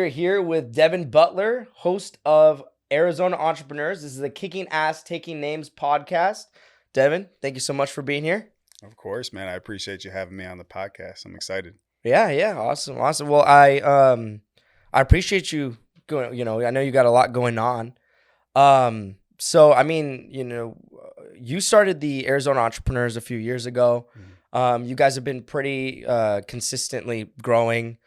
are here with Devin Butler, host of Arizona Entrepreneurs. This is a Kicking Ass Taking Names podcast. Devin, thank you so much for being here. Of course, man. I appreciate you having me on the podcast. I'm excited. Yeah, awesome. Well, I appreciate you going. I know you got a lot going on. So I mean, you started the Arizona Entrepreneurs a few years ago. You guys have been pretty consistently growing.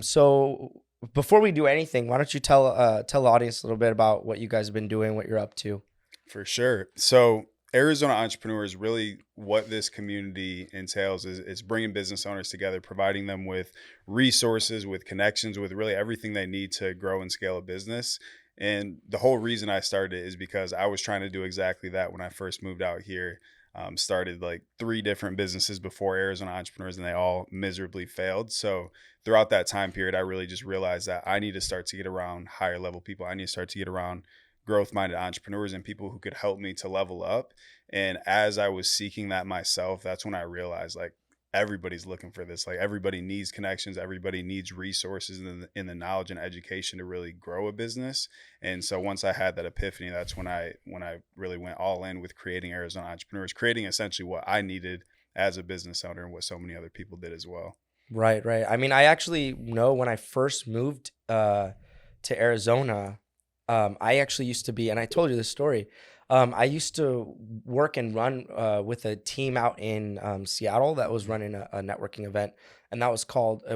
So before we do anything, why don't you tell the audience a little bit about what you guys have been doing, what you're up to? For sure. So Arizona Entrepreneurs, really what this community entails is bringing business owners together, providing them with resources, with connections, with really everything they need to grow and scale a business. And the whole reason I started is because I was trying to do exactly that when I first moved out here. Started like 3 different businesses before Arizona Entrepreneurs, and they all miserably failed. So throughout that time period, I really just realized that I need to start to get around higher level people. I need to start to get around growth-minded entrepreneurs and people who could help me to level up. And as I was seeking that myself, that's when I realized like everybody's looking for this. Like everybody needs connections, everybody needs resources in the knowledge and education to really grow a business. And so once I had that epiphany, that's when I really went all in with creating Arizona Entrepreneurs, creating essentially what I needed as a business owner and what so many other people did as well. Right. I mean, I actually know when I first moved to Arizona, I actually used to be, and I told you this story. I used to work and run with a team out in Seattle that was running a networking event, and it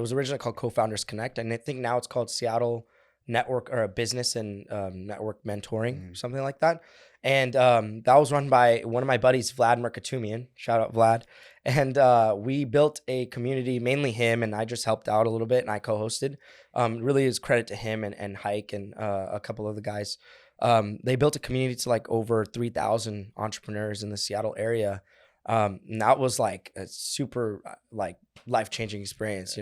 was originally called Co-Founders Connect, and I think now it's called Seattle Network or Business and Network Mentoring, something like that. And that was run by one of my buddies, Vlad Merkatumian. Shout out Vlad. And we built a community, mainly him, and I just helped out a little bit, and I co-hosted. Really is credit to him and Hike and a couple of the guys. They built a community to like over 3,000 entrepreneurs in the Seattle area. And that was like a super like life-changing experience,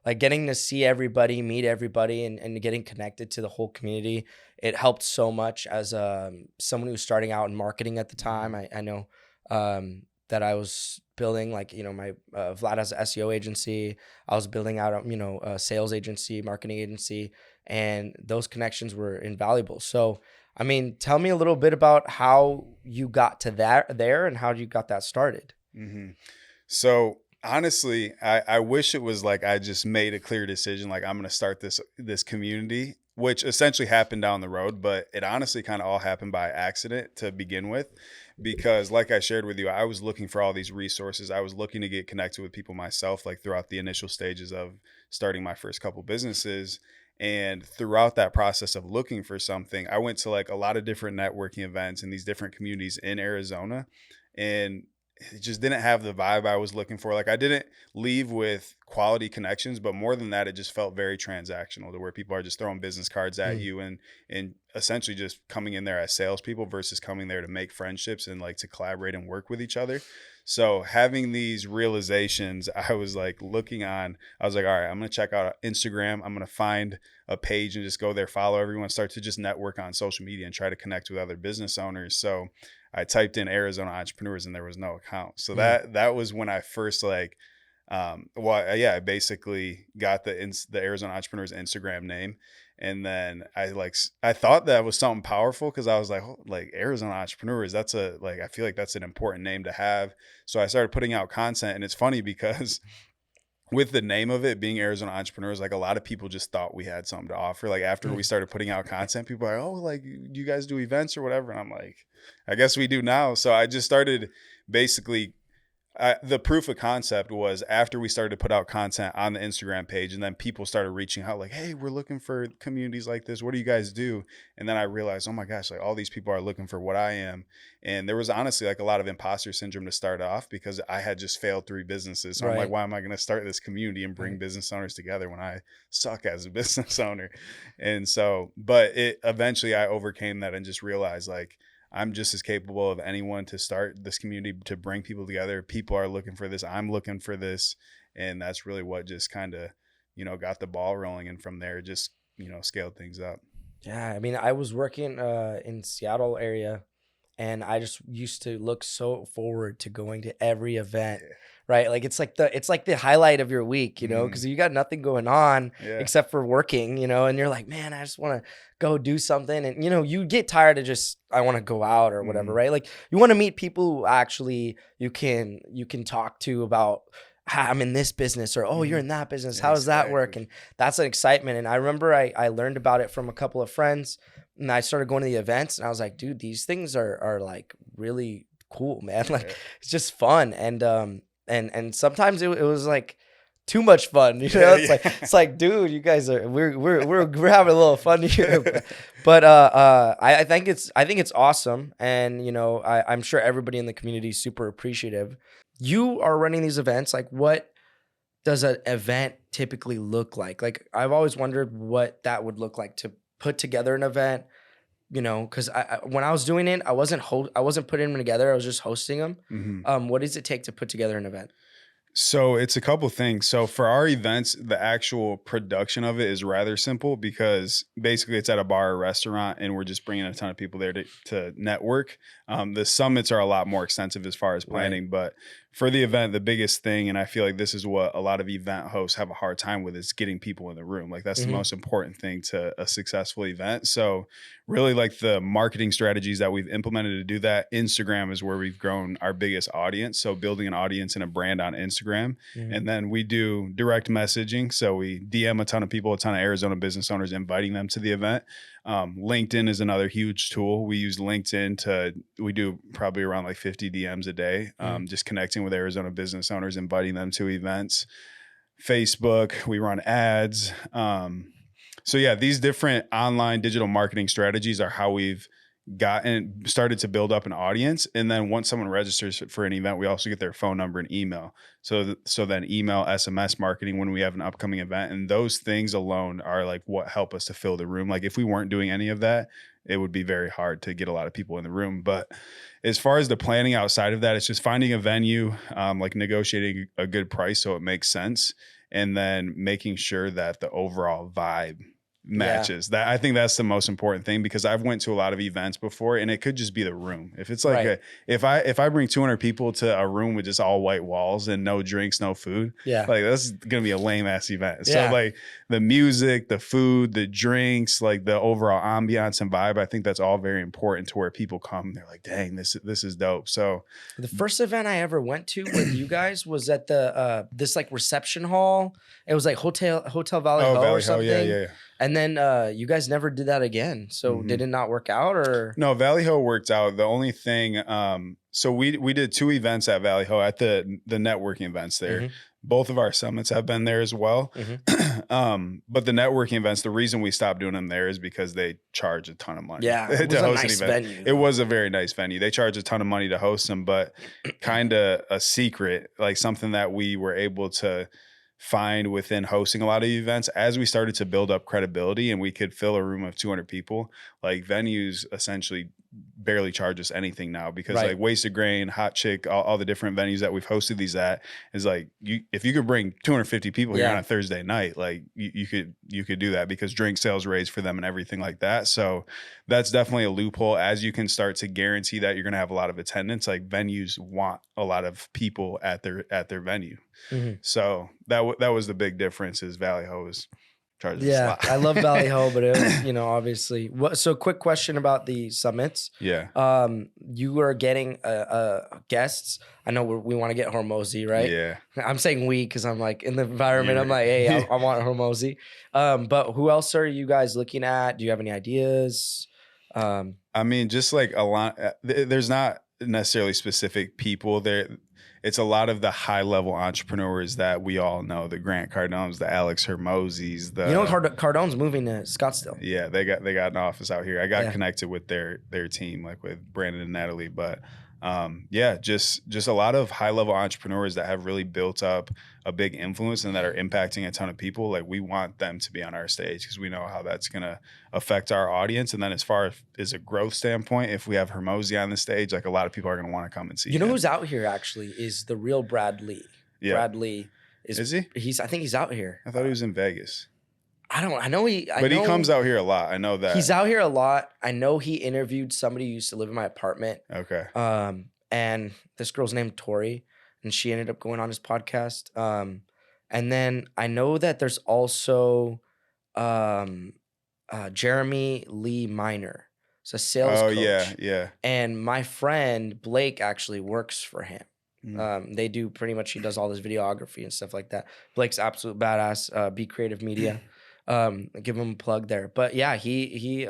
like getting to see everybody, meet everybody, and getting connected to the whole community. It helped so much as someone who was starting out in marketing at the time. I know that I was building like, my Vlad has an SEO agency. I was building out, a sales agency, marketing agency, and those connections were invaluable. So, I mean, tell me a little bit about how you got to there and how you got that started. Mm-hmm. So honestly, I wish it was like I just made a clear decision, like I'm going to start this community, which essentially happened down the road, but it honestly kind of all happened by accident to begin with, because like I shared with you, I was looking for all these resources. I was looking to get connected with people myself, like throughout the initial stages of starting my first couple businesses. And throughout that process of looking for something, I went to like a lot of different networking events in these different communities in Arizona, and it just didn't have the vibe I was looking for. Like I didn't leave with quality connections, but more than that, it just felt very transactional, to where people are just throwing business cards at you and essentially just coming in there as salespeople versus coming there to make friendships and like to collaborate and work with each other. So having these realizations, I was like all right, I'm going to check out Instagram. I'm going to find a page and just go there, follow everyone, start to just network on social media and try to connect with other business owners. So I typed in Arizona Entrepreneurs and there was no account. So that was when I first I basically got the Arizona Entrepreneurs Instagram name. And then I thought that was something powerful, because I was like Arizona Entrepreneurs, I feel like that's an important name to have. So I started putting out content, and it's funny because with the name of it being Arizona Entrepreneurs, like a lot of people just thought we had something to offer. Like after we started putting out content, people are like, oh, like you guys do events or whatever. And I'm like, I guess we do now. So I just started basically the proof of concept was after we started to put out content on the Instagram page, and then people started reaching out like, hey, we're looking for communities like this. What do you guys do? And then I realized, oh my gosh, like all these people are looking for what I am. And there was honestly like a lot of imposter syndrome to start off, because I had just failed 3 businesses. So I'm like, why am I going to start this community and bring business owners together when I suck as a business owner? And so, but it eventually I overcame that and just realized like, I'm just as capable of anyone to start this community, to bring people together. People are looking for this. I'm looking for this. And that's really what just kind of, got the ball rolling. And from there, just, scaled things up. Yeah. I mean, I was working in Seattle area, and I just used to look so forward to going to every event. Yeah. Right, like it's like the highlight of your week, you know, because you got nothing going on except for working, you know, and you're like, man, I just want to go do something, and you know, you get tired of just I want to go out or whatever, right? Like you want to meet people who actually you can talk to about I'm in this business, or oh, you're in that business. How does that work? And that's an excitement. And I remember I learned about it from a couple of friends, and I started going to the events, and I was like, dude, these things are like really cool, man. Like it's just fun, and sometimes it was like too much fun, you know. It's like, dude, you guys are we're having a little fun here, but I think it's awesome, and you know, I'm sure everybody in the community is super appreciative. You are running these events. Like, what does an event typically look like? Like, I've always wondered what that would look like to put together an event. You know, because when I was doing it, I wasn't putting them together. I was just hosting them. What does it take to put together an event? So it's a couple things. So for our events, the actual production of it is rather simple because basically it's at a bar or restaurant and we're just bringing a ton of people there to network. The summits are a lot more extensive as far as planning, but for the event, the biggest thing, and I feel like this is what a lot of event hosts have a hard time with, is getting people in the room. Like that's the most important thing to a successful event. So really, like the marketing strategies that we've implemented to do that, Instagram is where we've grown our biggest audience. So building an audience and a brand on Instagram. And then we do direct messaging. So we DM a ton of people, a ton of Arizona business owners, inviting them to the event. LinkedIn is another huge tool. We use LinkedIn we do probably around like 50 DMs a day, just connecting with Arizona business owners, inviting them to events. Facebook, we run ads. So yeah, these different online digital marketing strategies are how we've started to build up an audience. And then once someone registers for an event, we also get their phone number and email. So then email, SMS marketing when we have an upcoming event. And those things alone are like what help us to fill the room. Like if we weren't doing any of that, it would be very hard to get a lot of people in the room. But as far as the planning outside of that, it's just finding a venue, like negotiating a good price so it makes sense. And then making sure that the overall vibe matches. That I think that's the most important thing, because I've went to a lot of events before and it could just be the room. If it's like if I bring 200 people to a room with just all white walls and no drinks, no food, like that's gonna be a lame ass event. So like the music, the food, the drinks, like the overall ambiance and vibe, I think that's all very important to where people come. They're like, dang, this is dope. So the first event I ever went to with you guys was at the this like reception hall. It was like Hotel Valley Ho or something. Yeah. And then you guys never did that again. So did it not work out, or? No, Valley Ho worked out. The only thing, so we did 2 events at Valley Ho at the networking events there. Both of our summits have been there as well. But the networking events, the reason we stopped doing them there is because they charge a ton of money. Yeah, it was a nice venue. It was a very nice venue. They charge a ton of money to host them, but kind of a secret, like something that we were able to find within hosting a lot of events as we started to build up credibility and we could fill a room of 200 people. Like venues essentially barely charge us anything now, because like Wasted Grain, Hot Chick, all the different venues that we've hosted these at is like, if you could bring 250 people here on a Thursday night, like you could do that because drink sales raise for them and everything like that. So that's definitely a loophole. As you can start to guarantee that you're going to have a lot of attendance, like venues want a lot of people at their venue. So that was the big difference, is Valley Ho is charges a lot. I love Valley Ho, but it was, you know, obviously. So quick question about the summits. You are getting guests. I know we want to get Hormozy, right? Yeah. I'm saying we because I'm like in the environment. I'm like, hey, I want Hormozy. But who else are you guys looking at? Do you have any ideas? I mean, just like a lot. There's not necessarily specific people there. It's a lot of the high level entrepreneurs that we all know, the Grant Cardones, the Alex Hermozys, Cardone's moving to Scottsdale. Yeah, they got an office out here. I got connected with their team, like with Brandon and Natalie, but just a lot of high level entrepreneurs that have really built up a big influence and that are impacting a ton of people. Like we want them to be on our stage because we know how that's going to affect our audience. And then as far as a growth standpoint, if we have Hormozy on the stage, like a lot of people are going to want to come and see. You know who's out here actually is the real Brad Lee. Yeah. Brad Lee is he? I I think he's out here. I thought he was in Vegas. I know he comes out here a lot. I know that. He's out here a lot. I know he interviewed somebody who used to live in my apartment. Okay. And this girl's named Tori, and she ended up going on his podcast. And then I know that there's also Jeremy Lee Minor. It's a sales coach. Oh, yeah. And my friend Blake actually works for him. Mm. They do pretty much, he does all this videography and stuff like that. Blake's absolute badass. Be Creative Media. Give him a plug there. But yeah, he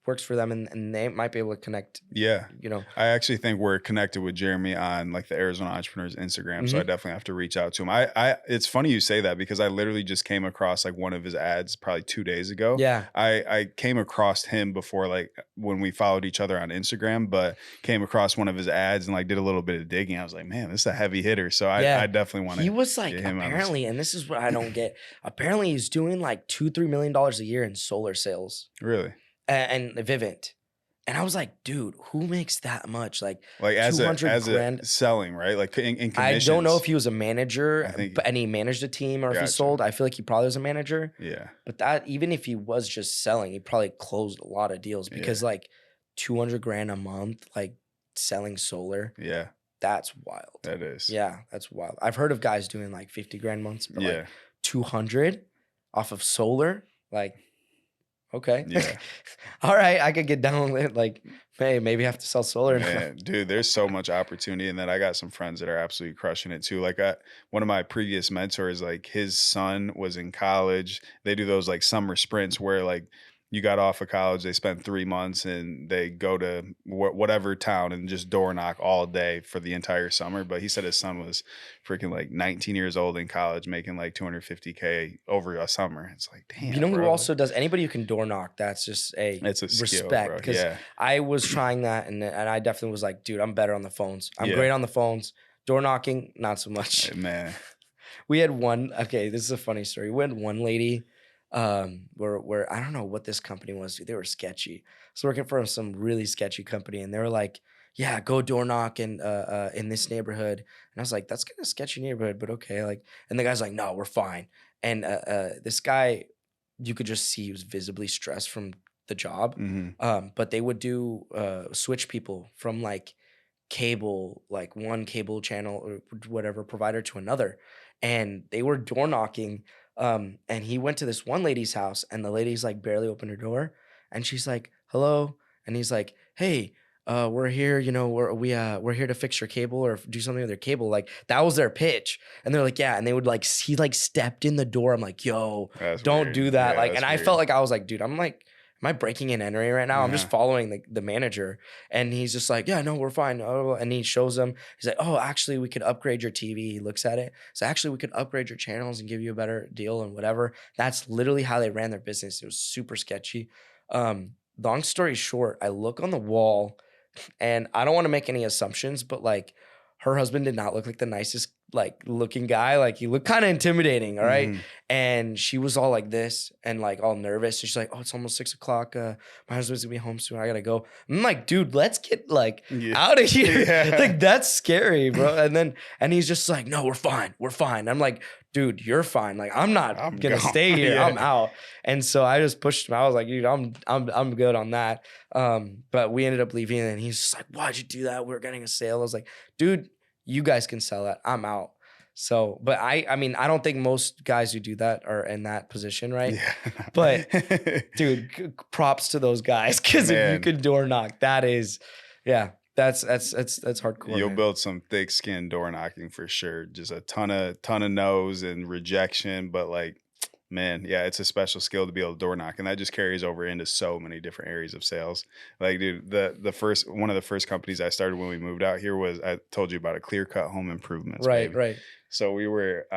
works for them, and they might be able to connect. Yeah. You know, I actually think we're connected with Jeremy on like the Arizona Entrepreneurs Instagram. So I definitely have to reach out to him. It's funny you say that because I literally just came across like one of his ads probably 2 days ago. Yeah. I came across him before, like when we followed each other on Instagram, but came across one of his ads and like did a little bit of digging. I was like, man, this is a heavy hitter. So I definitely want to. He was like, apparently, and this is what I don't get. Apparently he's doing like $2-3 million a year in solar sales. Really? And Vivint. And I was like, dude, who makes that much? Like as $200,000 selling, right? Like in commissions. I don't know if he was a manager and he managed a team, or if he sold. I feel like he probably was a manager. Yeah. But that, even if he was just selling, he probably closed a lot of deals, because like $200,000 a month, like selling solar. Yeah. That's wild. That is. Yeah, that's wild. I've heard of guys doing like $50,000 months, but like 200 off of solar, like, okay. Yeah. All right, I could get down with it. Like, hey, maybe I have to sell solar. Man, dude, there's so much opportunity, and then I got some friends that are absolutely crushing it too. Like one of my previous mentors, like his son was in college. They do those like summer sprints where like you got off of college, they spend 3 months and they go to whatever town and just door knock all day for the entire summer. But he said his son was freaking like 19 years old in college, making like $250K over a summer. It's like, damn. You know who also does? Anybody who can door knock, that's just it's a respect. Because I was trying that, and I definitely was like, dude, I'm better on the phones. I'm great on the phones. Door knocking, not so much. Man. We had one, okay, this is a funny story. We had one lady where I don't know what this company was, dude. They were sketchy. I was working for some really sketchy company, and they were like, yeah, go door knock in this neighborhood. And I was like, that's kind of sketchy neighborhood, but okay. Like, and the guy's like, no, we're fine. And this guy, you could just see he was visibly stressed from the job. But they would do switch people from like cable, like one cable channel or whatever provider to another. And they were door knocking. And he went to this one lady's house, and the lady's like barely opened her door, and she's like, hello. And he's like, hey, we're here, you know, we're here to fix your cable or do something with your cable. Like, that was their pitch. And they're like, yeah. And they would like, he like stepped in the door. I'm like, yo, don't do that. Yeah, like, and I felt like I was like, dude, I'm like, am I breaking and entering right now? I'm just following the manager. And he's just like, yeah, no, we're fine. Oh, and he shows them. He's like, oh, actually, we could upgrade your TV. He looks at it. So actually, we could upgrade your channels and give you a better deal and whatever. That's literally how they ran their business. It was super sketchy. Long story short, I look on the wall, and I don't want to make any assumptions, but like her husband did not look like the nicest like looking guy. Like, he looked kind of intimidating. All right. And she was all like this and like all nervous. And she's like, oh, it's almost 6 o'clock. My husband's gonna be home soon. I gotta go. I'm like, dude, let's get like out of here. Like, that's scary, bro. And he's just like, no, we're fine. We're fine. I'm like, dude, you're fine. Like, I'm gonna stay here. I'm out. And so I just pushed him. I was like, dude, I'm good on that. But we ended up leaving, and he's just like, why'd you do that? We're getting a sale. I was like, dude, you guys can sell that. I'm out. So, but I mean, I don't think most guys who do that are in that position, right? Yeah. But dude, props to those guys, because if you could door knock, that is, that's hardcore. You'll build some thick skin door knocking for sure. Just a ton of no's and rejection, but like, man, yeah, it's a special skill to be able to door knock, and that just carries over into so many different areas of sales. Like, dude, one of the first companies I started when we moved out here was, I told you about, a clear cut home improvements. Right, baby. Right. So we were,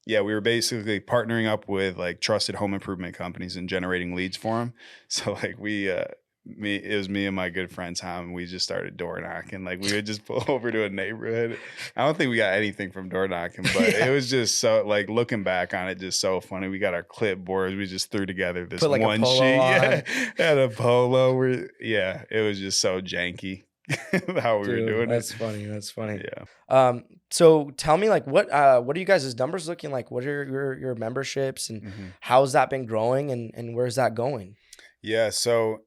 we were basically partnering up with like trusted home improvement companies and generating leads for them. So like it was me and my good friend Tom, and we just started door knocking. Like, we would just pull over to a neighborhood. I don't think we got anything from door knocking, but it was just so, like, looking back on it, just so funny. We got our clipboards. We just threw together this like one sheet. Had a polo. It was just so janky how we were doing it. That's funny. Yeah. So tell me, like, what are you guys' numbers looking like? What are your memberships, and Mhm. how's that been growing, and where's that going? Yeah. So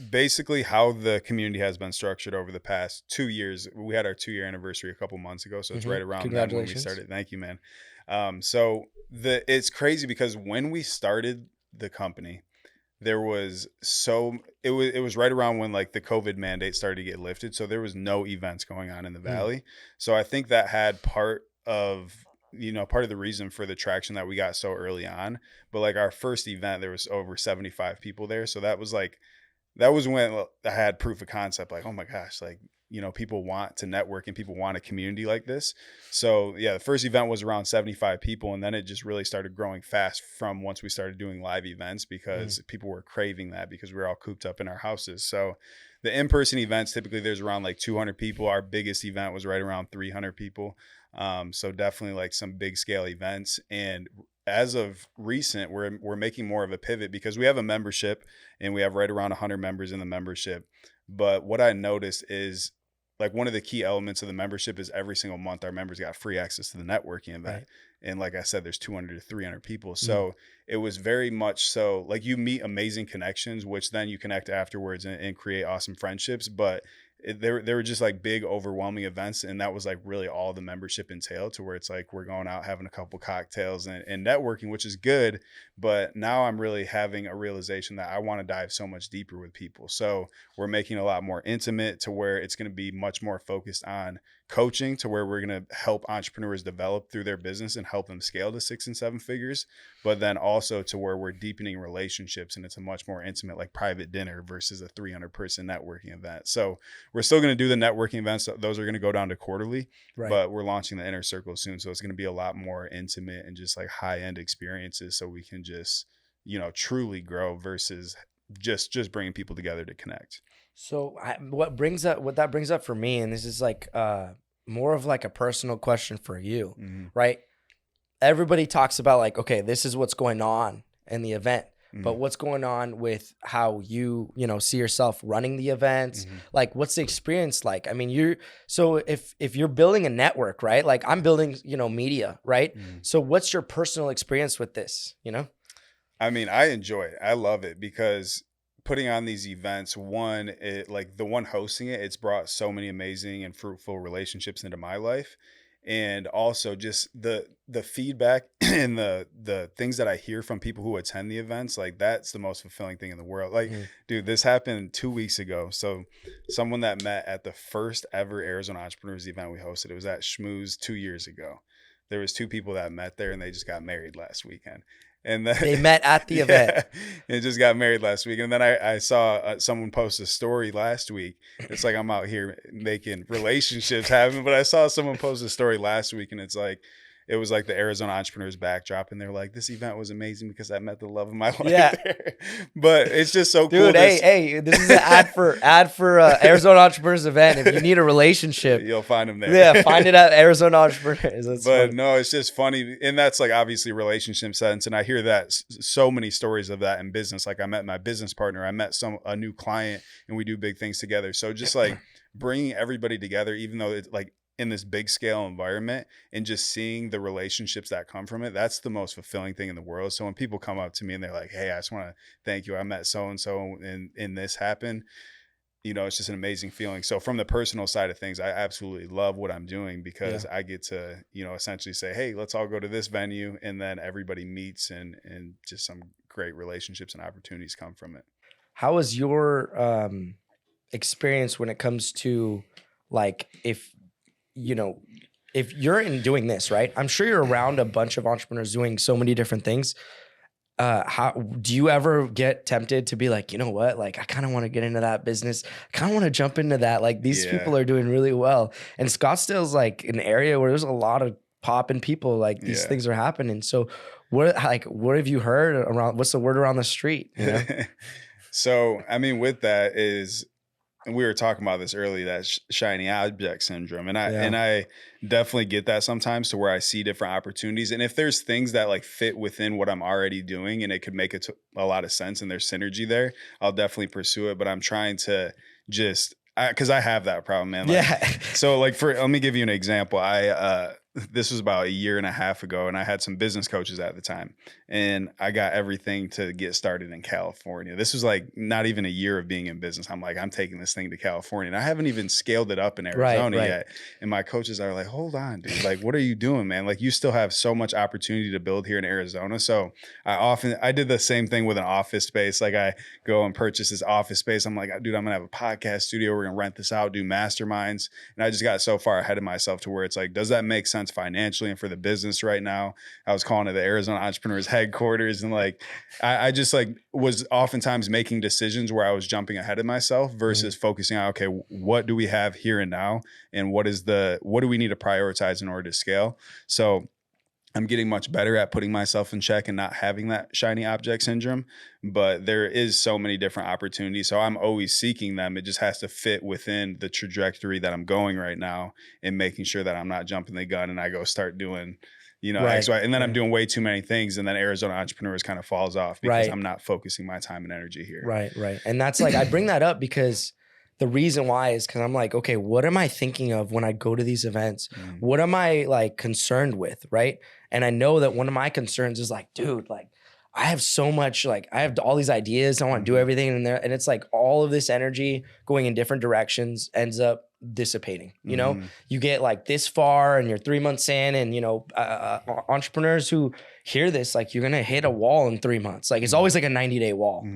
basically, how the community has been structured over the past 2 years, we had our 2 year anniversary a couple months ago. So it's right around then when we Congratulations. started. Thank you, man. So it's crazy because when we started the company, there was it was right around when like the COVID mandate started to get lifted. So there was no events going on in the Mm, valley. So I think that had part of the reason for the traction that we got so early on. But like our first event, there was over 75 people there. So that was when I had proof of concept, like, oh my gosh, like, people want to network and people want a community like this. So yeah, the first event was around 75 people. And then it just really started growing fast from once we started doing live events mm, because people were craving that because we were all cooped up in our houses. So the in-person events, typically there's around like 200 people. Our biggest event was right around 300 people. So definitely like some big scale events. And as of recent, we're making more of a pivot because we have a membership and we have right around 100 members in the membership. But what I noticed is like one of the key elements of the membership is every single month our members got free access to the networking event. right. And like I said, there's 200 to 300 people. Mm, So it was very much so like you meet amazing connections, which then you connect afterwards and create awesome friendships. But they were just like big, overwhelming events. And that was like really all the membership entailed, to where it's like we're going out having a couple cocktails and networking, which is good. But now I'm really having a realization that I want to dive so much deeper with people. So we're making it a lot more intimate, to where it's going to be much more focused on coaching, to where we're going to help entrepreneurs develop through their business and help them scale to 6 and 7 figures. But then also to where we're deepening relationships, and it's a much more intimate, like private dinner versus a 300-person networking event. So we're still going to do the networking events. Those are going to go down to quarterly, right. but we're launching the inner circle soon. So it's going to be a lot more intimate and just like high end experiences, so we can just, truly grow versus just bringing people together to connect. So what that brings up for me, and this is like more of like a personal question for you, Mm-hmm. right? Everybody talks about like, okay, this is what's going on in the event, but Mm-hmm. what's going on with how you see yourself running the events? Mm-hmm. Like, what's the experience like? I mean, so if you're building a network, right? Like I'm building, media, right? Mm-hmm. So what's your personal experience with this? I mean, I enjoy it. I love it because putting on these events, one, it like the one hosting it, it's brought so many amazing and fruitful relationships into my life. And also just the feedback and the things that I hear from people who attend the events, like that's the most fulfilling thing in the world. Like, Mm, dude, this happened 2 weeks ago. So someone that met at the first ever Arizona Entrepreneurs event we hosted, it was at Schmooze 2 years ago. There was two people that met there and they just got married last weekend. And then they met at the event. yeah, and just got married last week. And then I saw someone post a story last week. It's like I'm out here making relationships happen, but I saw someone post a story last week, and it was like the Arizona Entrepreneurs backdrop, and they're like, "This event was amazing because I met the love of my life Yeah. there." But it's just so Dude, cool. hey, this is an ad for Arizona Entrepreneurs event. If you need a relationship, You'll find them there. yeah, find it at Arizona Entrepreneurs. That's But funny. no, it's just funny. And that's like obviously relationship sense. And I hear that so many stories of that in business. Like I met my business partner, I met a new client, and we do big things together. So just like bringing everybody together, even though it's like in this big scale environment, and just seeing the relationships that come from it, that's the most fulfilling thing in the world. So when people come up to me and they're like, "Hey, I just want to thank you. I met so-and-so and this happened." It's just an amazing feeling. So from the personal side of things, I absolutely love what I'm doing because Yeah. I get to, essentially say, "Hey, let's all go to this venue." And then everybody meets and just some great relationships and opportunities come from it. How is your experience when it comes to like you know if you're in doing this, right? I'm sure you're around a bunch of entrepreneurs doing so many different things. How do you ever get tempted to be like, you know what? Like, I kind of want to get into that business. I kind of want to jump into that. Like, these Yeah. people are doing really well. And Scottsdale's like an area where there's a lot of popping people. Like, these Yeah. things are happening. So, what have you heard around? What's the word around the street? So, I mean, with that is, and we were talking about this earlier, that shiny object syndrome. And Yeah. I definitely get that sometimes, to where I see different opportunities. And if there's things that like fit within what I'm already doing and it could make a lot of sense and there's synergy there, I'll definitely pursue it. But I'm trying to just because I have that problem, man. Like, Yeah. so like let me give you an example. This was about a year and a half ago, and I had some business coaches at the time, and I got everything to get started in California. This was like not even a year of being in business. I'm like, I'm taking this thing to California, and I haven't even scaled it up in Arizona yet. And my coaches are like, hold on, dude. Like, what are you doing, man? Like, you still have so much opportunity to build here in Arizona. So I did the same thing with an office space. Like, I go and purchase this office space. I'm like, dude, I'm gonna have a podcast studio. We're gonna rent this out, do masterminds. And I just got so far ahead of myself to where it's like, does that make sense financially and for the business right now? I was calling it the Arizona Entrepreneurs Headquarters, and like I just like was oftentimes making decisions where I was jumping ahead of myself versus focusing on, okay, what do we have here and now, and what do we need to prioritize in order to scale? So I'm getting much better at putting myself in check and not having that shiny object syndrome, but there is so many different opportunities. So I'm always seeking them. It just has to fit within the trajectory that I'm going right now, and making sure that I'm not jumping the gun and I go start doing, X, Y, and then I'm doing way too many things. And then Arizona Entrepreneurs kind of falls off because I'm not focusing my time and energy here. Right. And that's like, I bring that up because the reason why is because I'm like, okay, what am I thinking of when I go to these events? What am I like concerned with, right? And I know that one of my concerns is like, dude, like I have so much, like I have all these ideas. I want to do everything in there. And it's like all of this energy going in different directions ends up dissipating. You know, you get like this far and you're 3 months in, and, entrepreneurs who hear this, like you're going to hit a wall in 3 months. Like it's always like a 90-day wall.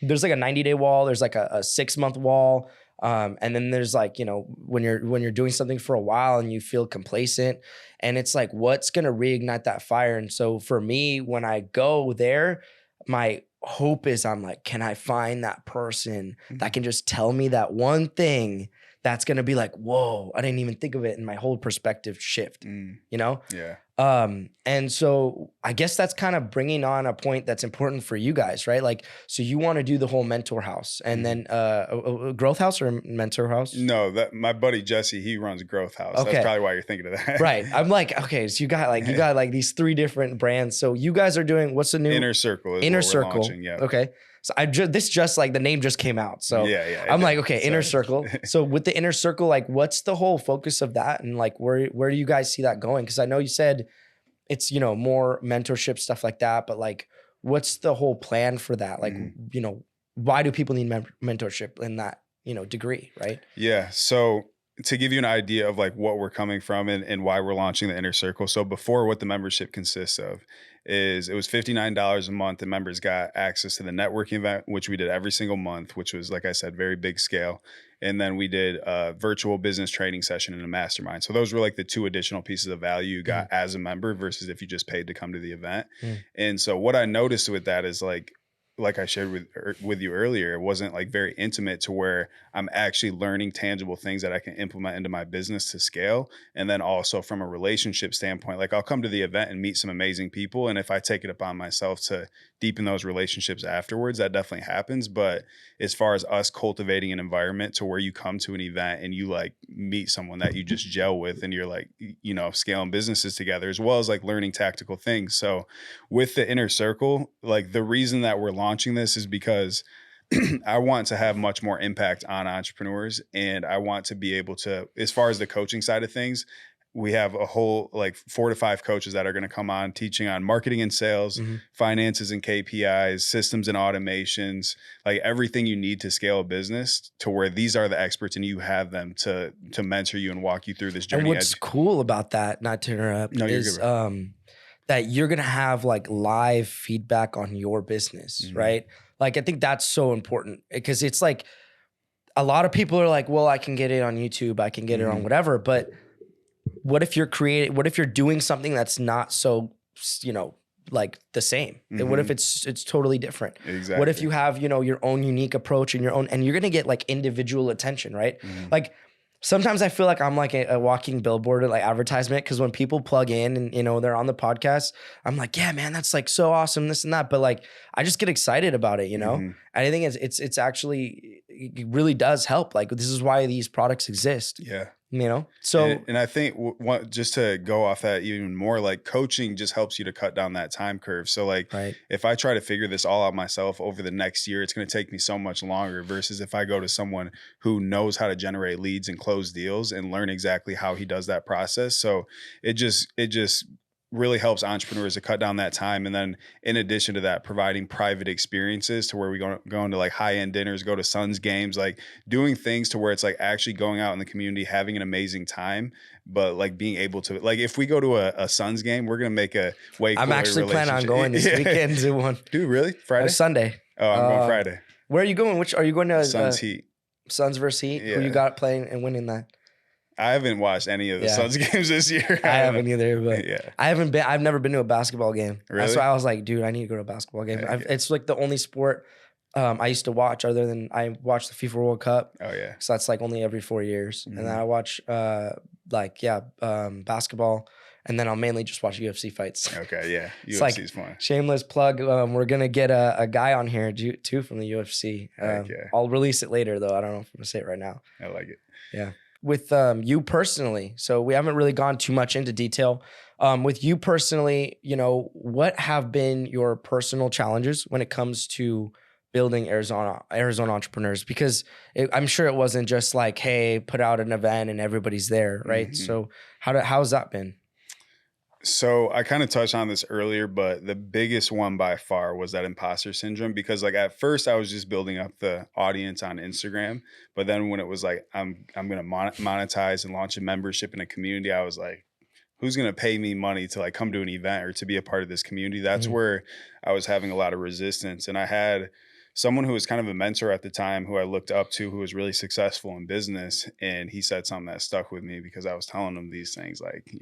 There's like a 90-day wall. There's like a 6-month wall. And then there's like, when you're doing something for a while and you feel complacent, and it's like, what's going to reignite that fire? And so for me, when I go there, my hope is I'm like, can I find that person that can just tell me that one thing that's going to be like, whoa, I didn't even think of it. And my whole perspective shift, Yeah. And so I guess that's kind of bringing on a point that's important for you guys, right? Like, so you want to do the whole mentor house, and then a growth house or a mentor house? No, my buddy Jesse, he runs Growth House. Okay. That's probably why you're thinking of that. Right. I'm like, okay, so you got like these 3 different brands. So you guys are doing, what's the new Inner Circle? Inner Circle. Yeah. Okay. So this just like the name just came out. So yeah, I'm like, okay, Inner Circle. So with the Inner Circle, like what's the whole focus of that? And like, where do you guys see that going? Cause I know you said it's, more mentorship, stuff like that, but like, what's the whole plan for that? Like, why do people need mentorship in that, degree? Right. Yeah. So to give you an idea of like what we're coming from and why we're launching the Inner Circle. So before, what the membership consists of is it was $59 a month, and members got access to the networking event, which we did every single month, which was, like I said, very big scale. And then we did a virtual business training session and a mastermind. So those were like the 2 additional pieces of value you got as a member versus if you just paid to come to the event. And so what I noticed with that is like I shared with you earlier, it wasn't like very intimate to where I'm actually learning tangible things that I can implement into my business to scale. And then also from a relationship standpoint, like I'll come to the event and meet some amazing people. And if I take it upon myself to deepen those relationships afterwards, that definitely happens. But as far as us cultivating an environment to where you come to an event and you like meet someone that you just gel with, and you're like, scaling businesses together, as well as like learning tactical things. So with the Inner Circle, like the reason that we're launching this is because I want to have much more impact on entrepreneurs, and I want to be able to, as far as the coaching side of things, we have a whole like 4 to 5 coaches that are going to come on teaching on marketing and sales, finances and KPIs, systems and automations, like everything you need to scale a business, to where these are the experts and you have them to mentor you and walk you through this journey. And what's cool about that, not to interrupt, is that you're going to have like live feedback on your business, right? Like, I think that's so important, because it's like a lot of people are like, well, I can get it on YouTube, I can get it on whatever, but what if you're doing something that's not so, like the same? And what if it's totally different? Exactly. What if you have, your own unique approach and and you're going to get like individual attention, right? Like sometimes I feel like I'm like a walking billboard, like advertisement, because when people plug in and, they're on the podcast, I'm like, yeah, man, that's like so awesome, this and that. But like, I just get excited about it, And I think it's actually, it really does help. Like, this is why these products exist. Yeah. So and I think just to go off that even more, like coaching just helps you to cut down that time curve. So like, right. if I try to figure this all out myself over the next year, it's going to take me so much longer versus if I go to someone who knows how to generate leads and close deals and learn exactly how he does that process. So it just really helps entrepreneurs to cut down that time. And then in addition to that, providing private experiences to where we go into like high-end dinners, go to Suns games, like doing things to where it's like actually going out in the community, having an amazing time, but like being able to, like if we go to a Suns game, we're going to make a way cooler I'm actually planning on going this weekend to one. Dude, really? Friday? Sunday. Oh, I'm going Friday. Where are you going? Which are you going to? Suns Heat. Suns versus Heat? Yeah. Who you got playing and winning that? I haven't watched any of the Suns games this year. I haven't either, but yeah. I've never been to a basketball game. Really? That's why I was like, dude, I need to go to a basketball game. It's like the only sport I used to watch other than I watched the FIFA World Cup. Oh yeah. So that's like only every 4 years. And then I watch basketball. And then I'll mainly just watch UFC fights. Okay, yeah. It's UFC like, is fun. Shameless plug. We're going to get a guy on here too from the UFC. I'll release it later though. I don't know if I'm going to say it right now. I like it. Yeah. With you personally, so we haven't really gone too much into detail. With you personally, what have been your personal challenges when it comes to building Arizona entrepreneurs? Because I'm sure it wasn't just like, hey, put out an event and everybody's there, right? Mm-hmm. So how's that been? So I kind of touched on this earlier, but the biggest one by far was that imposter syndrome, because like at first I was just building up the audience on Instagram. But then when it was like, I'm going to monetize and launch a membership in a community, I was like, who's going to pay me money to like come to an event or to be a part of this community? That's where I was having a lot of resistance. And I had someone who was kind of a mentor at the time who I looked up to, who was really successful in business. And he said something that stuck with me because I was telling him these things like,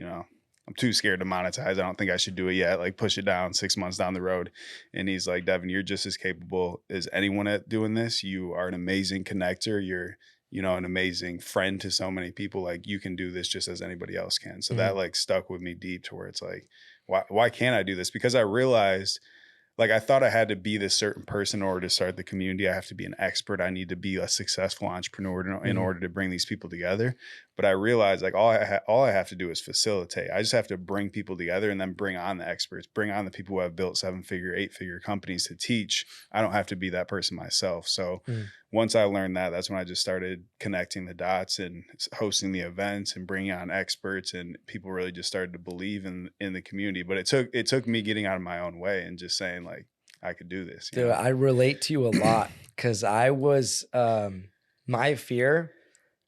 I'm too scared to monetize. I don't think I should do it yet. Like push it down 6 months down the road. And he's like, Devin, you're just as capable as anyone at doing this. You are an amazing connector. You're, an amazing friend to so many people. Like you can do this just as anybody else can. So that like stuck with me deep to where it's like, why can't I do this? Because I realized like I thought I had to be this certain person in order to start the community. I have to be an expert. I need to be a successful entrepreneur in order to bring these people together. But I realized like all I have to do is facilitate. I just have to bring people together and then bring on the experts, bring on the people who have built 7-figure, 8-figure companies to teach. I don't have to be that person myself. So once I learned that, that's when I just started connecting the dots and hosting the events and bringing on experts, and people really just started to believe in the community. But it took me getting out of my own way and just saying like, I could do this. Dude, I relate to you a lot because I was, my fear,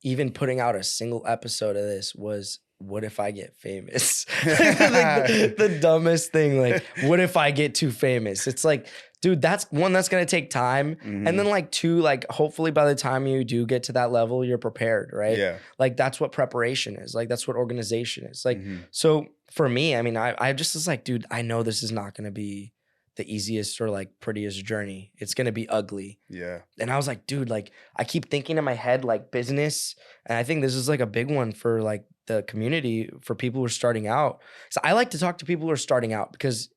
even putting out a single episode of this was, what if I get famous? Like the dumbest thing. Like, what if I get too famous? It's like, dude, that's one, that's going to take time. And then like two, like hopefully by the time you do get to that level, you're prepared, right? Yeah. Like that's what preparation is. Like that's what organization is. Like, so for me, I mean, I just was like, dude, I know this is not going to be the easiest or like prettiest journey. It's going to be ugly. Yeah. And I was like, dude, like I keep thinking in my head, like business. And I think this is like a big one for like the community, for people who are starting out. So I like to talk to people who are starting out because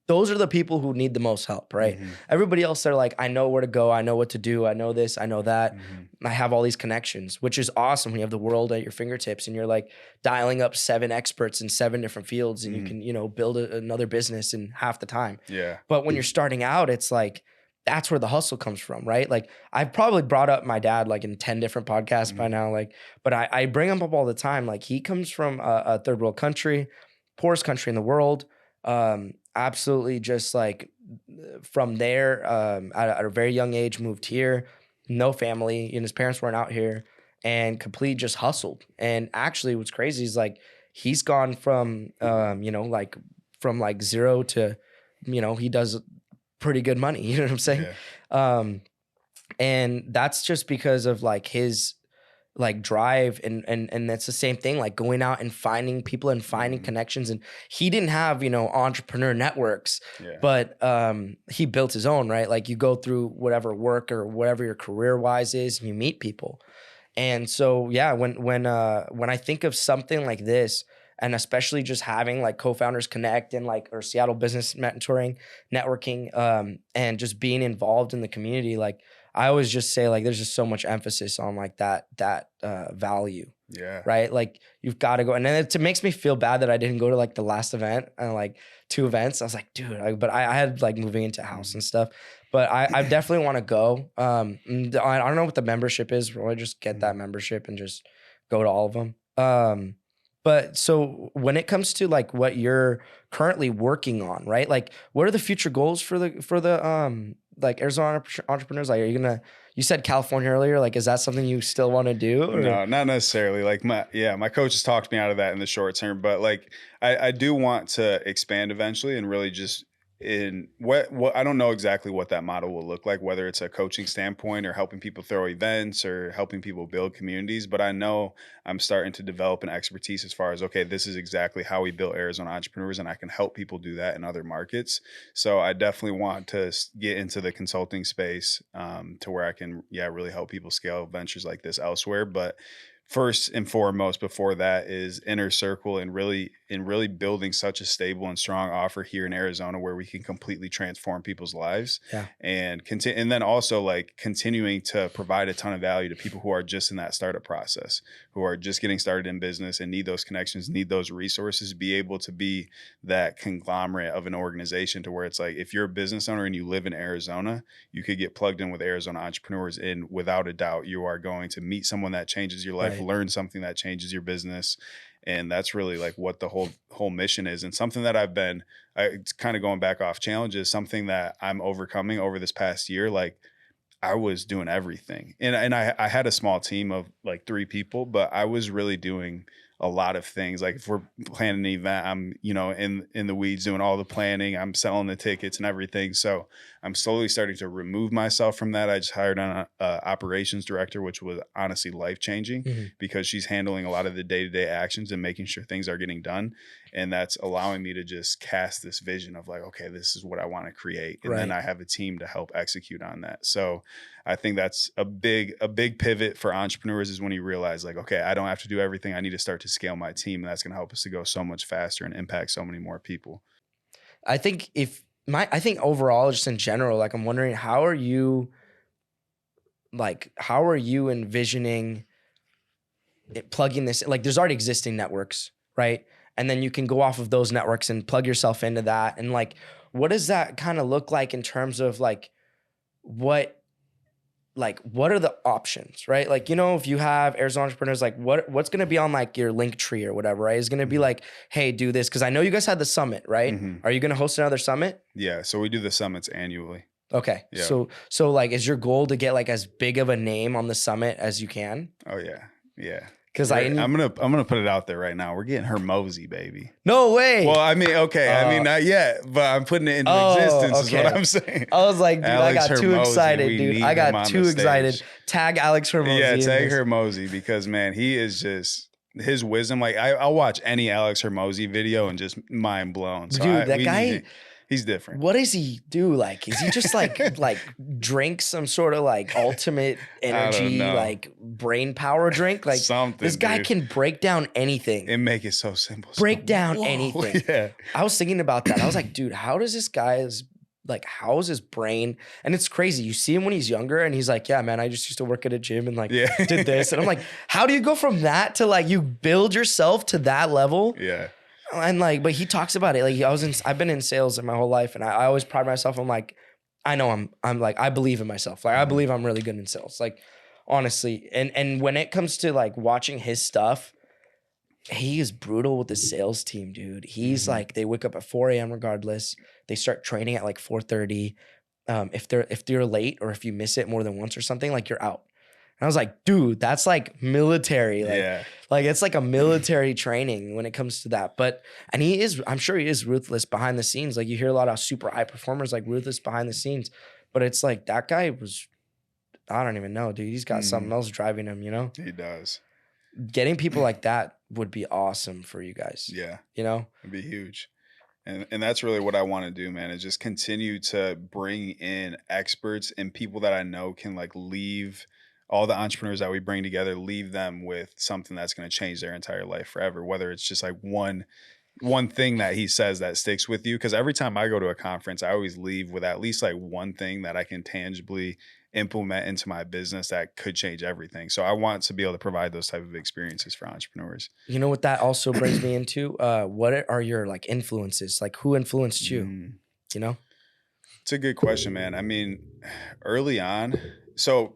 those are the people who need the most help, right? Everybody else, they're like, I know where to go. I know what to do. I know this, I know that. I have all these connections, which is awesome when you have the world at your fingertips and you're like dialing up 7 experts in 7 different fields and you can, build another business in half the time. Yeah. But when you're starting out, it's like, that's where the hustle comes from, right? Like I've probably brought up my dad like in 10 different podcasts by now, like, but I bring him up all the time. Like he comes from a third world country, poorest country in the world. Absolutely just like from there, at a very young age, moved here, no family, and his parents weren't out here, and completely just hustled. And actually what's crazy is like, he's gone from, like from like 0 to, he does pretty good money. You know what I'm saying? Yeah. And that's just because of like his like drive and that's the same thing, like going out and finding people and finding connections. And he didn't have, entrepreneur networks, but he built his own, right? Like you go through whatever work or whatever your career wise is and you meet people. And so, yeah, when I think of something like this, and especially just having like co-founders connect and like, or Seattle business mentoring, networking, and just being involved in the community. Like I always just say like, there's just so much emphasis on like that value. Yeah. Right. Like you've got to go. And then it makes me feel bad that I didn't go to like the last event and like 2 events. I was like, dude, but I had like moving into house and stuff, but I definitely want to go. And I don't know what the membership is. Probably just get that membership and just go to all of them. But so when it comes to like what you're currently working on, right? Like what are the future goals for the like Arizona entrepreneurs? Like, are you you said California earlier. Like, is that something you still want to do? Or? No, not necessarily. Like my coaches talked me out of that in the short term, but like I do want to expand eventually and really just in what I don't know exactly what that model will look like, whether it's a coaching standpoint or helping people throw events or helping people build communities. But I know I'm starting to develop an expertise as far as, okay, this is exactly how we built Arizona entrepreneurs, and I can help people do that in other markets. So I definitely want to get into the consulting space to where I can, really help people scale ventures like this elsewhere. But first and foremost, before that, is inner circle and really building such a stable and strong offer here in Arizona where we can completely transform people's lives. Yeah. And continue, and then also like continuing to provide a ton of value to people who are just in that startup process, who are just getting started in business and need those connections, need those resources, be able to be that conglomerate of an organization to where it's like, if you're a business owner and you live in Arizona, you could get plugged in with Arizona entrepreneurs, and without a doubt, you are going to meet someone that changes your life, learn something that changes your business. And that's really like what the whole mission is. And something that it's kind of going back off challenges, something that I'm overcoming over this past year. Like I was doing everything, and I had a small team of like 3 people, but I was really doing a lot of things. Like if we're planning an event, I'm, in the weeds doing all the planning, I'm selling the tickets and everything. So I'm slowly starting to remove myself from that. I just hired an operations director, which was honestly life-changing because she's handling a lot of the day-to-day actions and making sure things are getting done. And that's allowing me to just cast this vision of like, okay, this is what I want to create. And then I have a team to help execute on that. So I think that's a big pivot for entrepreneurs, is when you realize like, okay, I don't have to do everything. I need to start to scale my team. And that's going to help us to go so much faster and impact so many more people. I think I think overall, just in general, like I'm wondering, how are you envisioning it, plugging this? Like there's already existing networks, right? And then you can go off of those networks and plug yourself into that. And like, what does that kind of look like in terms of like, what are the options, right? Like, if you have Arizona entrepreneurs, like what's going to be on like your link tree or whatever, right? Is going to be like, hey, do this. Cause I know you guys had the summit, right? Are you going to host another summit? Yeah. So we do the summits annually. Okay. Yeah. So like, is your goal to get like as big of a name on the summit as you can? Oh yeah. Yeah. Because I'm gonna put it out there right now. We're getting Hormozy, baby. No way. Well, I mean, okay. I mean, not yet, but I'm putting it into existence. Okay. Is what I'm saying. I was like, dude, Alex, I got too excited, dude. I got too excited. Tag Alex Hormozy. Yeah, tag Hormozy, because man, he is just, his wisdom. Like I'll watch any Alex Hormozy video and just mind blown. So dude, that guy. He's different. What does he do? Like, is he just like drink some sort of like ultimate energy, like brain power drink? Like something. This guy can break down anything and make it so simple. Break down anything. Yeah. I was thinking about that. I was like, dude, how does this guy's like, how's his brain? And it's crazy. You see him when he's younger and he's like, yeah, man, I just used to work at a gym and like did this. And I'm like, how do you go from that to like, you build yourself to that level? Yeah. And like, but he talks about it. Like I've been in sales in my whole life, and I always pride myself. I'm like, I know I'm like, I believe in myself. Like I believe I'm really good in sales. Like honestly. And when it comes to like watching his stuff, he is brutal with the sales team, dude. He's like, they wake up at 4 a.m. regardless. They start training at like 4:30. If you're late or if you miss it more than once or something, like you're out. And I was like, dude, that's like military. Like it's like a military training when it comes to that. I'm sure he is ruthless behind the scenes. Like you hear a lot of super high performers like ruthless behind the scenes. But it's like that guy was, I don't even know, dude. He's got something else driving him, He does. Getting people like that would be awesome for you guys. Yeah. It'd be huge. And that's really what I want to do, man, is just continue to bring in experts and people that I know can like leave all the entrepreneurs that we bring together, leave them with something that's going to change their entire life forever, whether it's just like one thing that he says that sticks with you. Because every time I go to a conference, I always leave with at least like one thing that I can tangibly implement into my business that could change everything. So I want to be able to provide those type of experiences for entrepreneurs. You know what that also brings me into? What are your like influences? Like who influenced you? You know? It's a good question, man. I mean, early on, so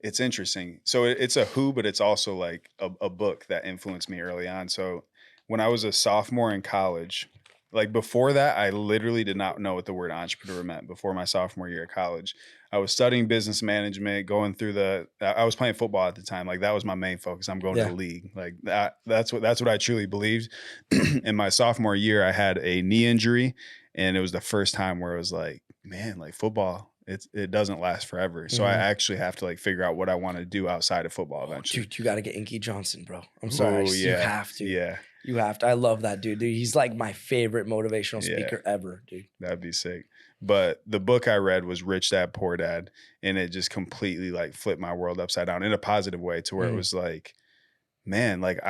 it's interesting. So it's a who, but it's also like a book that influenced me early on. So when I was a sophomore in college, like before that, I literally did not know what the word entrepreneur meant before my sophomore year of college. I was studying business management, going through I was playing football at the time. Like that was my main focus. I'm going to the league. Like that's what I truly believed. In my sophomore year, I had a knee injury, and it was the first time where it was like, man, like football, it doesn't last forever. So I actually have to like figure out what I want to do outside of football eventually. Dude, you got to get Inky Johnson, bro. I'm sorry. You have to. Yeah. You have to. I love that dude. He's like my favorite motivational speaker ever, dude. That'd be sick. But the book I read was Rich Dad, Poor Dad. And it just completely like flipped my world upside down in a positive way to where it was like, man, like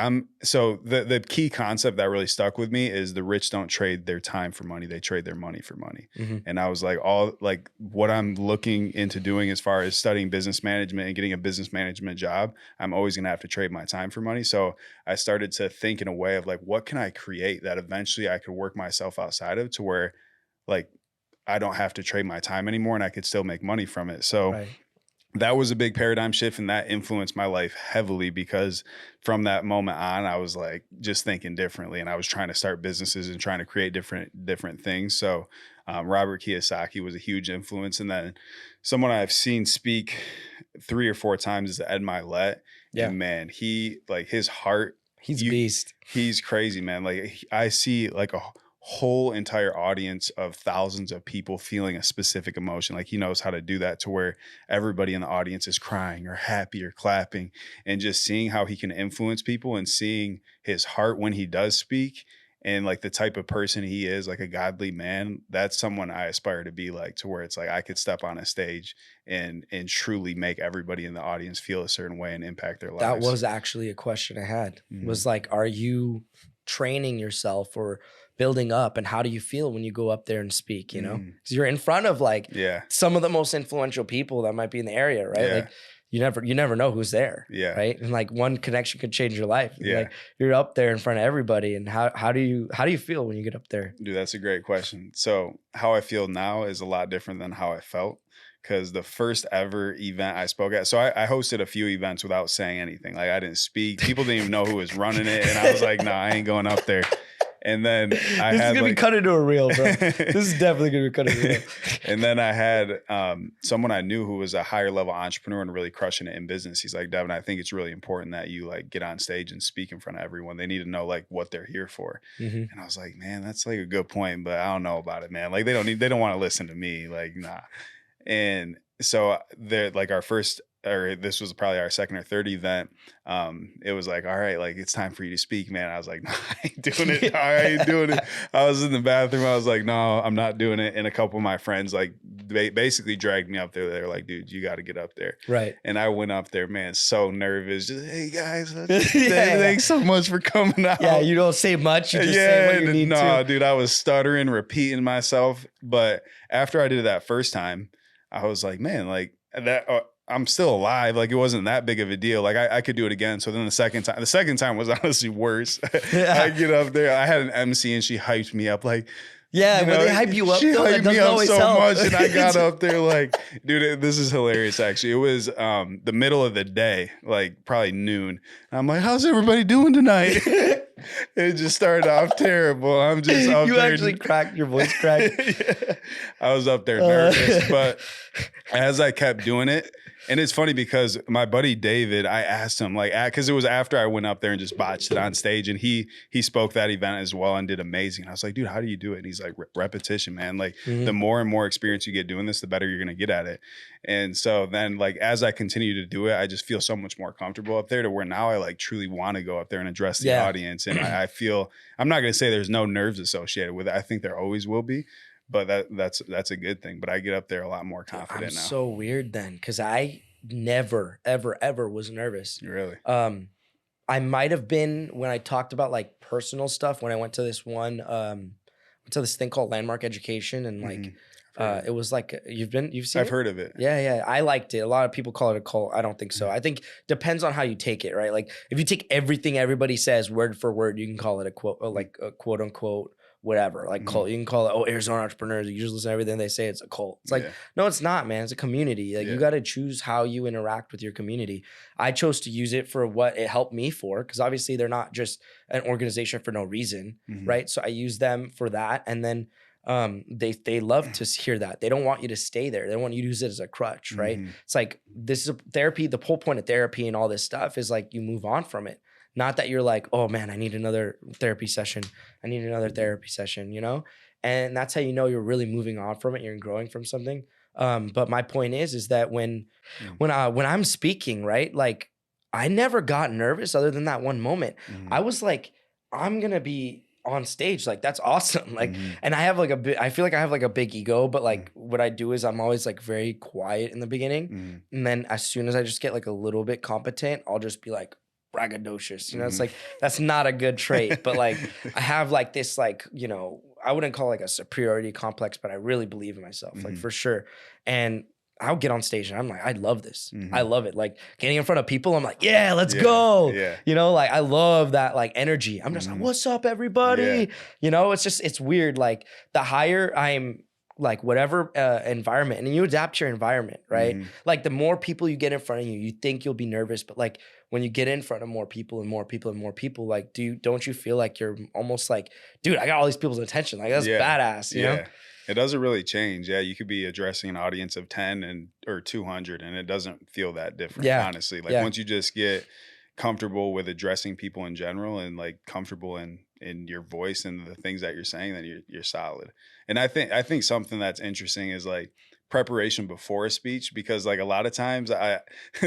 so the key concept that really stuck with me is the rich don't trade their time for money. They trade their money for money. And I was like, what I'm looking into doing as far as studying business management and getting a business management job, I'm always going to have to trade my time for money. So I started to think in a way of like, what can I create that eventually I could work myself outside of to where like, I don't have to trade my time anymore and I could still make money from it. So that was a big paradigm shift, and that influenced my life heavily because from that moment on, I was like just thinking differently, and I was trying to start businesses and trying to create different things. So Robert Kiyosaki was a huge influence. And then someone I've seen speak 3 or 4 times is Ed Milet. Yeah. And man, he like his heart. He's a beast. He's crazy, man. Like I see like a whole entire audience of thousands of people feeling a specific emotion. Like he knows how to do that to where everybody in the audience is crying or happy or clapping, and just seeing how he can influence people and seeing his heart when he does speak and like the type of person he is, like a godly man. That's someone I aspire to be like, to where it's like I could step on a stage and truly make everybody in the audience feel a certain way and impact their lives. That was actually a question I had. Was like, are you training yourself or building up, and how do you feel when you go up there and speak, you know? Because you're in front of like some of the most influential people that might be in the area, right? Like you never know who's there, right? And like one connection could change your life. Like you're up there in front of everybody, and how do you feel when you get up there? Dude, that's a great question. So how I feel now is a lot different than how I felt, because the first ever event I spoke at, so I hosted a few events without saying anything. Like I didn't speak. People didn't even know who was running it, and I was like, no, I ain't going up there. And then this is gonna be cut into a reel, bro. This is definitely gonna be cut into a reel. And then I had someone I knew who was a higher level entrepreneur and really crushing it in business. He's like, Devin, I think it's really important that you like get on stage and speak in front of everyone. They need to know like what they're here for. And I was like, man, that's like a good point, but I don't know about it, man. Like they don't want to listen to me. Like, nah. And so they're like this was probably our second or third event. It was like, all right, like it's time for you to speak, man. I was like, no, I ain't doing it. I ain't doing it. I was in the bathroom. I was like, no, I'm not doing it. And a couple of my friends like they basically dragged me up there. They were like, dude, you got to get up there. Right. And I went up there, man, so nervous. Just, hey guys, thanks so much for coming out. Yeah, you don't say much. You just say what you need to. No, dude, I was stuttering, repeating myself. But after I did it that first time, I was like, man, like that. I'm still alive. Like it wasn't that big of a deal. Like I could do it again. So then the second time was honestly worse. I get up there. I had an MC and she hyped me up. Like, when they hype you up, she though, hyped me up so help. much, and I got up there like, dude, this is hilarious. Actually, it was the middle of the day, like probably noon. And I'm like, how's everybody doing tonight? It just started off terrible. I'm just up you there. actually cracked your voice cracked. I was up there nervous, but as I kept doing it. And it's funny because my buddy David, I asked him like, because it was after I went up there and just botched it on stage, and he spoke that event as well and did amazing. I was like, dude, how do you do it? And he's like, repetition, man. Like the more and more experience you get doing this, the better you're gonna get at it. And so then like as I continue to do it, I just feel so much more comfortable up there to where now I like truly want to go up there and address the audience. And I feel, I'm not gonna say there's no nerves associated with it. I think there always will be. But that's a good thing. But I get up there a lot more confident now. So weird then, because I never, ever, ever was nervous. Really? I might have been when I talked about like personal stuff, when I went to this thing called Landmark Education, and like it was like you've seen I've it? heard of it. Yeah, I liked it. A lot of people call it a cult. I don't think so. I think depends on how you take it, right? Like if you take everything everybody says word for word, you can call it a quote, like a quote unquote whatever, like cult. You can call it, Arizona entrepreneurs. You just listen to everything they say. It's a cult. It's like, no, it's not, man. It's a community. Like you got to choose how you interact with your community. I chose to use it for what it helped me for, because obviously they're not just an organization for no reason, right? So I use them for that, and then they love to hear that. They don't want you to stay there. They want you to use it as a crutch, right? It's like, this is a therapy. The whole point of therapy and all this stuff is like you move on from it. Not that you're like, oh man, I need another therapy session. I need another therapy session, you know? And that's how you know you're really moving on from it. You're growing from something. But my point is that when I'm speaking, right? Like I never got nervous other than that one moment. I was like, I'm going to be on stage. Like, that's awesome. Like, and I have like I feel like I have like a big ego, but like what I do is I'm always like very quiet in the beginning. And then as soon as I just get like a little bit competent, I'll just be like braggadocious, you know? It's like, that's not a good trait, but like I have like this, like, you know, I wouldn't call it like a superiority complex, but I really believe in myself, like for sure. And I'll get on stage and I'm like, I love this. I love it. Like getting in front of people, I'm like, yeah, let's go. Yeah. You know, like I love that like energy. I'm just like, what's up, everybody? Yeah. You know, it's just, it's weird. Like the higher I'm, like whatever environment, and you adapt to your environment, right? Like the more people you get in front of you, you think you'll be nervous, but like when you get in front of more people and more people and more people, like don't you feel like you're almost like, dude, I got all these people's attention. Like that's badass, you know? It doesn't really change. Yeah, you could be addressing an audience of 10 or 200 and it doesn't feel that different, honestly. Like once you just get comfortable with addressing people in general and like comfortable in your voice and the things that you're saying, then you're solid. And I think something that's interesting is like preparation before a speech, because like a lot of times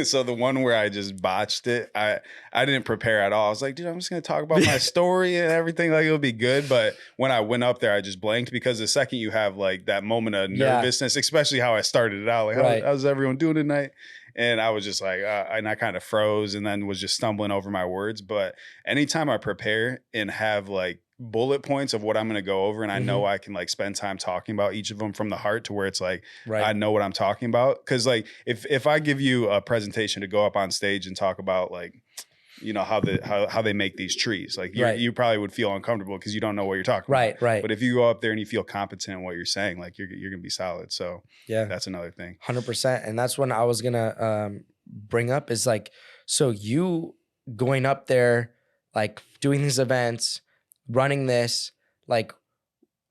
so the one where I just botched it, I didn't prepare at all. I was like, dude, I'm just going to talk about my story and everything. Like it'll be good. But when I went up there, I just blanked, because the second you have like that moment of nervousness, especially how I started it out, like how's everyone doing tonight? And I was just like, and I kind of froze and then was just stumbling over my words. But anytime I prepare and have like bullet points of what I'm going to go over, and I know I can like spend time talking about each of them from the heart to where it's like, I know what I'm talking about. Cause like if I give you a presentation to go up on stage and talk about like, you know, how they make these trees, like you probably would feel uncomfortable because you don't know what you're talking about. Right. But if you go up there and you feel competent in what you're saying, like you're going to be solid. So yeah, that's another thing. 100%. And that's when I was going to bring up is like, so you going up there, like doing these events, running this, like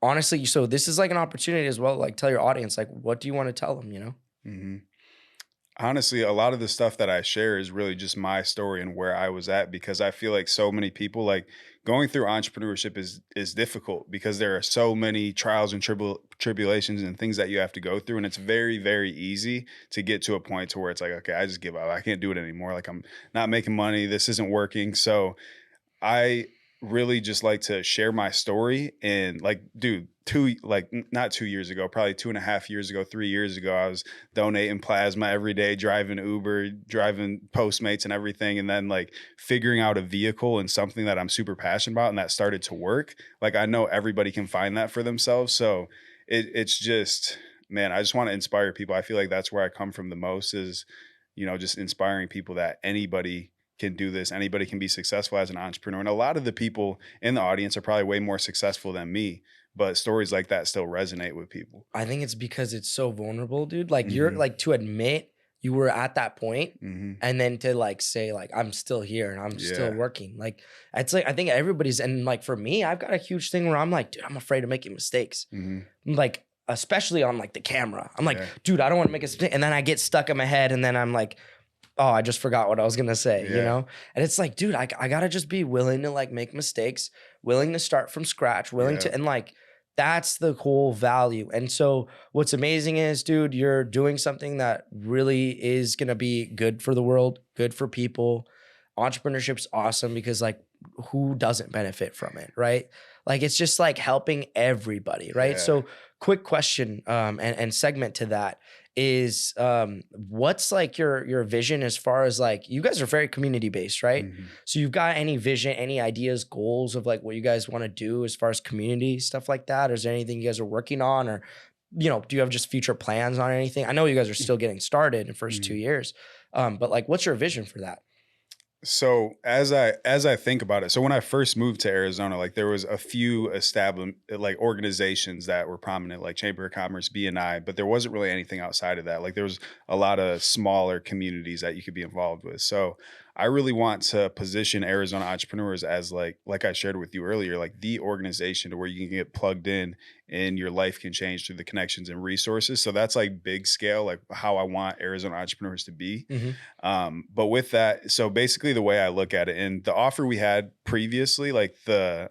honestly, so this is like an opportunity as well. Like tell your audience, like, what do you want to tell them, you know? Honestly, a lot of the stuff that I share is really just my story and where I was at, because I feel like so many people, like going through entrepreneurship is difficult because there are so many trials and tribulations and things that you have to go through. And it's very, very easy to get to a point to where it's like, okay, I just give up. I can't do it anymore. Like I'm not making money. This isn't working. So I really just like to share my story. And like, dude, not 2 years ago, probably 2.5 years ago, 3 years ago, I was donating plasma every day, driving Uber, driving Postmates and everything. And then like figuring out a vehicle and something that I'm super passionate about, and that started to work. Like I know everybody can find that for themselves. So it's just, man, I just want to inspire people. I feel like that's where I come from the most, is, you know, just inspiring people that anybody can do this. Anybody can be successful as an entrepreneur. And a lot of the people in the audience are probably way more successful than me, but stories like that still resonate with people. I think it's because it's so vulnerable, dude. Like you're like, to admit you were at that point, and then to like say like, I'm still here and I'm still working. Like it's like, I think everybody's, and like for me, I've got a huge thing where I'm like, dude, I'm afraid of making mistakes. Like, especially on like the camera. I'm like, dude, I don't want to make a mistake. And then I get stuck in my head, and then I'm like, oh, I just forgot what I was going to say, you know? And it's like, dude, I got to just be willing to like make mistakes, willing to start from scratch, willing to, and like, that's the whole value. And so what's amazing is, dude, you're doing something that really is going to be good for the world, good for people. Entrepreneurship's awesome because like, who doesn't benefit from it, right? Like, it's just like helping everybody, right? So quick question and segment to that is what's like your vision as far as like, you guys are very community based, right? Mhm. So you've got any vision, any ideas, goals of like what you guys want to do as far as community stuff like that? Or is there anything you guys are working on, or, you know, do you have just future plans on anything? I know you guys are still getting started in the first 2 years, but like, what's your vision for that? So as I think about it, so when I first moved to Arizona, like there was a few established like organizations that were prominent, like Chamber of Commerce, BNI, but there wasn't really anything outside of that. Like there was a lot of smaller communities that you could be involved with. So I really want to position Arizona entrepreneurs as like I shared with you earlier, like the organization to where you can get plugged in and your life can change through the connections and resources. So that's like big scale, like how I want Arizona entrepreneurs to be. But with that, so basically the way I look at it, and the offer we had previously, like the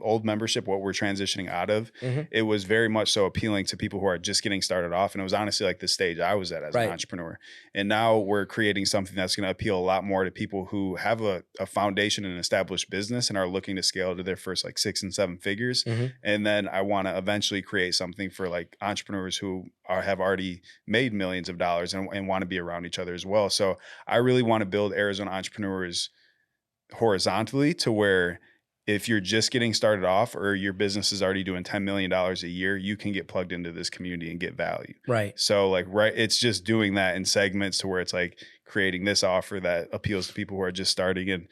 old membership, what we're transitioning out of, it was very much so appealing to people who are just getting started off. And it was honestly like the stage I was at as an entrepreneur. And now we're creating something that's going to appeal a lot more to people who have a foundation in an established business and are looking to scale to their first like 6 and 7 figures. And then I want to eventually create something for like entrepreneurs who have already made millions of dollars and want to be around each other as well. So I really want to build Arizona entrepreneurs horizontally to where if you're just getting started off or your business is already doing $10 million a year, you can get plugged into this community and get value. Right. So like, it's just doing that in segments to where it's like creating this offer that appeals to people who are just starting and,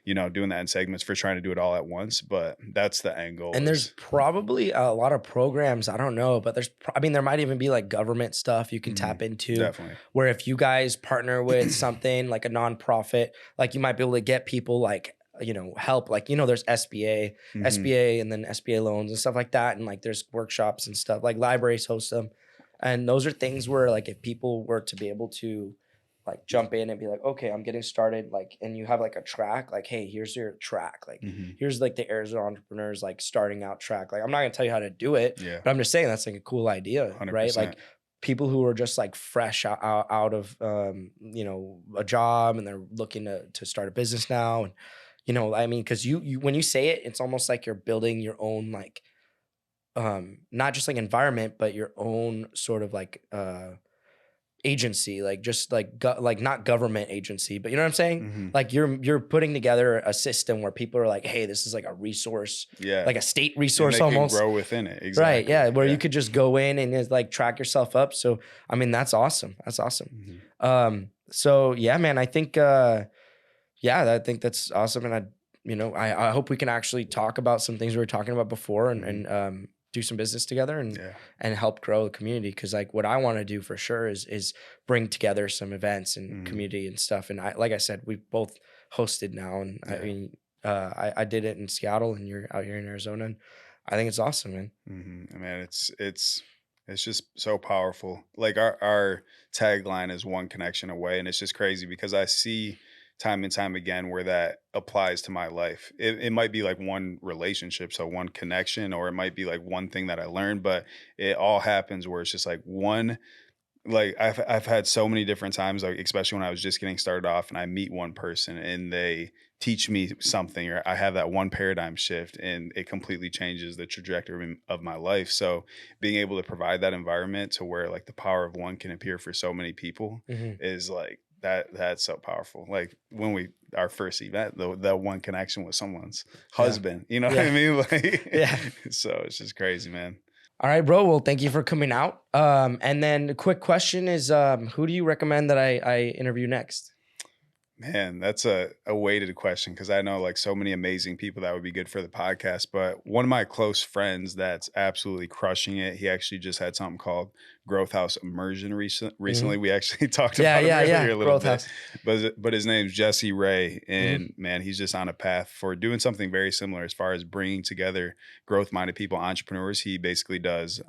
you know, doing that in segments for trying to do it all at once. But that's the end goal. And there's probably a lot of programs, I don't know, but there might even be like government stuff you can tap into. Definitely. Where if you guys partner with something like a nonprofit, like you might be able to get people like, you know, help, like, you know, there's SBA and then SBA loans and stuff like that. And like, there's workshops and stuff, like libraries host them. And those are things where like, if people were to be able to like jump in and be like, okay, I'm getting started, like, and you have like a track, like, hey, here's your track. Like, here's like the Arizona entrepreneurs, like starting out track. Like, I'm not gonna tell you how to do it, but I'm just saying that's like a cool idea, 100%. right? Like people who are just like fresh out of, you know, a job and they're looking to start a business now. And, you know, I mean, cause you, when you say it, it's almost like you're building your own, like, not just like environment, but your own sort of like, agency, like just like like not government agency, but you know what I'm saying? Like you're putting together a system where people are like, hey, this is like a resource, like a state resource, and they almost can grow within it. Exactly. Right. Yeah. Where you could just go in and just like track yourself up. So I mean, that's awesome. That's awesome. So yeah, man, I think I think that's awesome. And I hope we can actually talk about some things we were talking about before and do some business together and help grow the community. Cause like what I want to do for sure is bring together some events and community and stuff. And like I said, we both hosted now. And I mean, I did it in Seattle and you're out here in Arizona. And I think it's awesome, man. Man, it's just so powerful. Like our tagline is one connection away. And it's just crazy because I see time and time again where that applies to my life. It might be like one relationship, so one connection, or it might be like one thing that I learned, but it all happens where it's just like one, like I've had so many different times, like especially when I was just getting started off and I meet one person and they teach me something, or I have that one paradigm shift and it completely changes the trajectory of my life. So being able to provide that environment to where like the power of one can appear for so many people is like, that's so powerful. Like when our first event, that one connection with someone's husband, you know what I mean? Like, so it's just crazy, man. All right, bro. Well, thank you for coming out. And then the quick question is, who do you recommend that I interview next? Man, that's a weighted question because I know like so many amazing people that would be good for the podcast. But one of my close friends that's absolutely crushing it, he actually just had something called Growth House Immersion recently. We actually talked about it earlier a little bit. But his name's Jesse Ray. And man, he's just on a path for doing something very similar as far as bringing together growth-minded people, entrepreneurs. He basically does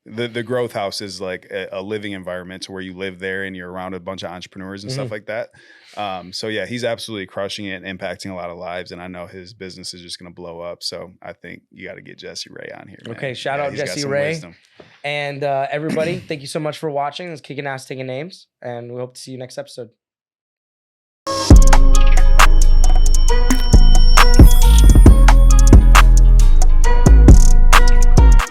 the growth house is like a living environment to where you live there and you're around a bunch of entrepreneurs and stuff like that. So yeah, he's absolutely crushing it and impacting a lot of lives. And I know his business is just going to blow up. So I think you got to get Jesse Ray on here, man. Okay. Shout out Jesse Ray. Wisdom. And everybody, thank you so much for watching. It's Kicking Ass, Taking Names. And we hope to see you next episode.